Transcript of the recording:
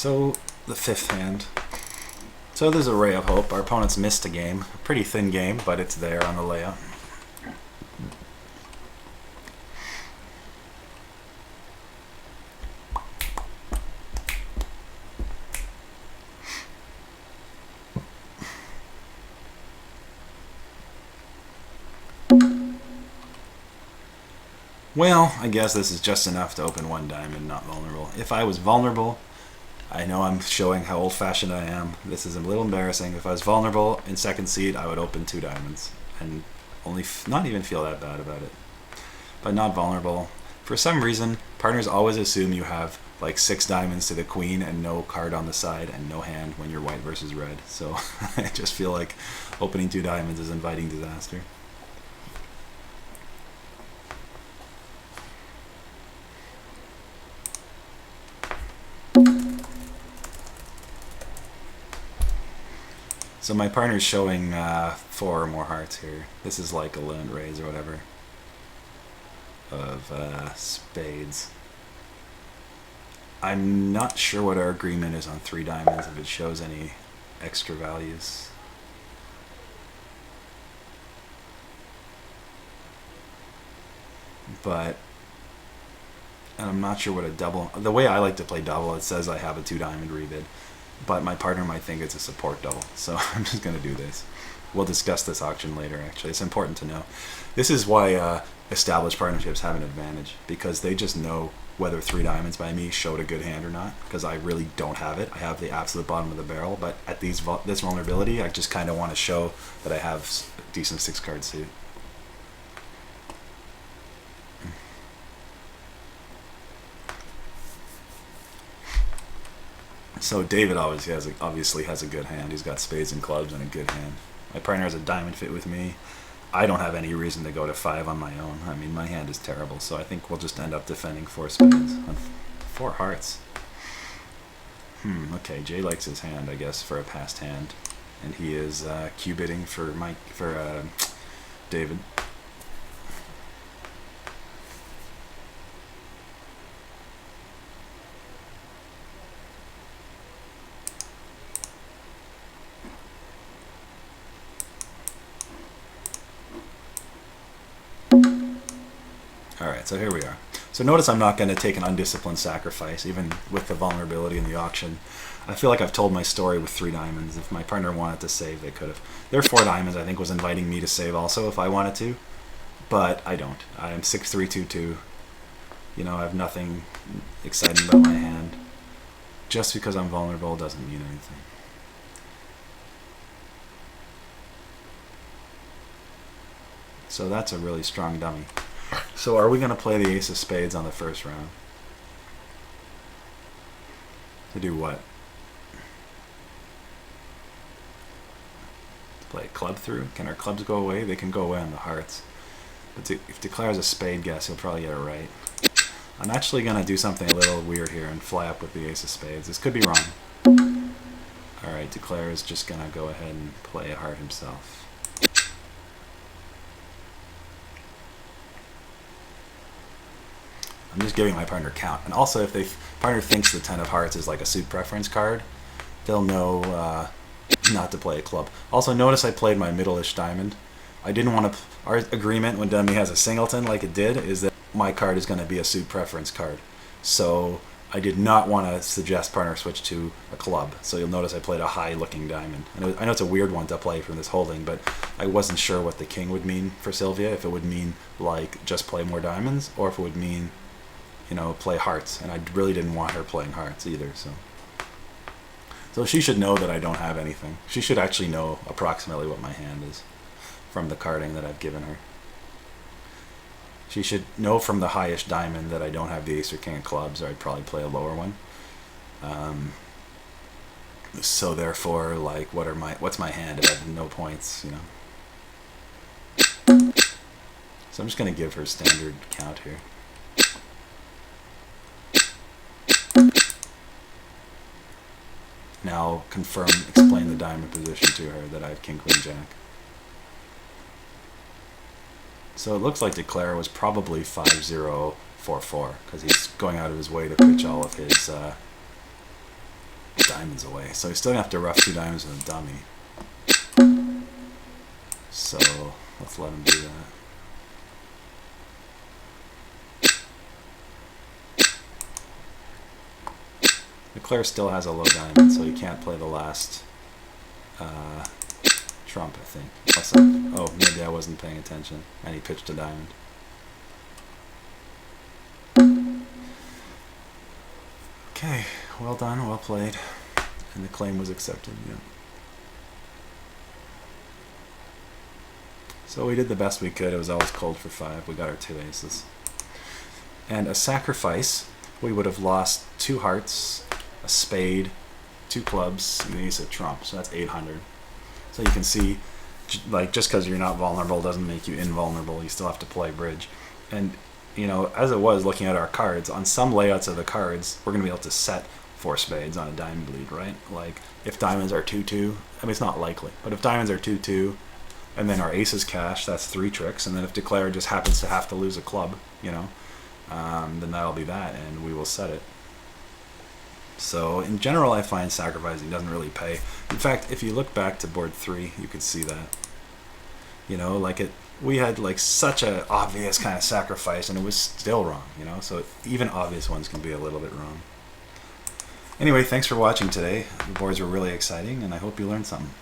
So, the fifth hand. So there's a ray of hope. Our opponent's missed a game. A pretty thin game, but it's there on the layout. Well, I guess this is just enough to open one diamond, not vulnerable. If I was vulnerable, I know I'm showing how old-fashioned I am. This is a little embarrassing. If I was vulnerable in second seed, I would open 2 diamonds and only not even feel that bad about it. But not vulnerable. For some reason, partners always assume you have like 6 diamonds to the queen and no card on the side and no hand when you're white versus red. So I just feel like opening 2 diamonds is inviting disaster. So my partner's showing 4 or more hearts here. This is like a limit raise or whatever of spades. I'm not sure what our agreement is on 3 diamonds, if it shows any extra values. But and I'm not sure what a double... The way I like to play double, it says I have a 2 diamond rebid. But my partner might think it's a support double, so I'm just going to do this. We'll discuss this auction later, actually. It's important to know. This is why established partnerships have an advantage, because they just know whether 3 diamonds by me showed a good hand or not, because I really don't have it. I have the absolute bottom of the barrel, but at this vulnerability, I just kind of want to show that I have a decent 6-card suit. So David obviously has a good hand. He's got spades and clubs and a good hand. My partner has a diamond fit with me. I don't have any reason to go to 5 on my own. I mean, my hand is terrible, so I think we'll just end up defending 4 spades on 4 hearts. Okay, Jay likes his hand, I guess, for a passed hand, and he is Q-bidding for David. Alright, so here we are. So notice I'm not going to take an undisciplined sacrifice, even with the vulnerability in the auction. I feel like I've told my story with 3 diamonds. If my partner wanted to save, they could have. Their 4 diamonds, I think, was inviting me to save also if I wanted to. But I don't. I am 6-3-2-2. You know, I have nothing exciting about my hand. Just because I'm vulnerable doesn't mean anything. So that's a really strong dummy. So are we going to play the ace of spades on the first round? To do what? To play a club through? Can our clubs go away? They can go away on the hearts. But if declares a spade guess, he'll probably get it right. I'm actually going to do something a little weird here and fly up with the ace of spades. This could be wrong. Alright, declare is just going to go ahead and play a heart himself. I'm just giving my partner count. And also, if the partner thinks the 10 of hearts is like a suit preference card, they'll know not to play a club. Also, notice I played my middle-ish diamond. I didn't want to... Our agreement when dummy has a singleton like it did is that my card is going to be a suit preference card. So I did not want to suggest partner switch to a club. So you'll notice I played a high-looking diamond. I know it's a weird one to play from this holding, but I wasn't sure what the king would mean for Sylvia. If it would mean, like, just play more diamonds, or if it would mean... you know, play hearts, and I really didn't want her playing hearts either, so she should know that I don't have anything. She should actually know approximately what my hand is from the carding that I've given her. She should know from the highest diamond that I don't have the ace or king of clubs, or I'd probably play a lower one. So therefore, like, what's my hand if I have no points, you know? So I'm just going to give her standard count here. Now explain the diamond position to her that I have king, queen, jack. So it looks like declare was probably 5-0-4-4 because he's going out of his way to pitch all of his diamonds away. So he's still going to have to rough 2 diamonds with a dummy. So let's let him do that. Leclerc still has a low diamond, so he can't play the last trump, I think. Oh, maybe I wasn't paying attention, and he pitched a diamond. Okay, well done, well played, and the claim was accepted. Yeah. So we did the best we could. It was always cold for 5. We got our 2 aces. And a sacrifice, we would have lost 2 hearts, a spade, 2 clubs, and an ace of trump. So that's 800. So you can see, like, just because you're not vulnerable doesn't make you invulnerable. You still have to play bridge. And, you know, as it was looking at our cards, on some layouts of the cards, we're going to be able to set 4 spades on a diamond lead, right? Like, if diamonds are 2-2, I mean, it's not likely, but if diamonds are 2-2, and then our aces cash, that's 3 tricks, and then if Declare just happens to have to lose a club, you know, then that'll be that, and we will set it. So in general, I find sacrificing doesn't really pay. In fact, if you look back to board 3, you could see that. You know, like we had like such a obvious kind of sacrifice, and it was still wrong. You know, so even obvious ones can be a little bit wrong. Anyway, thanks for watching today. The boards were really exciting, and I hope you learned something.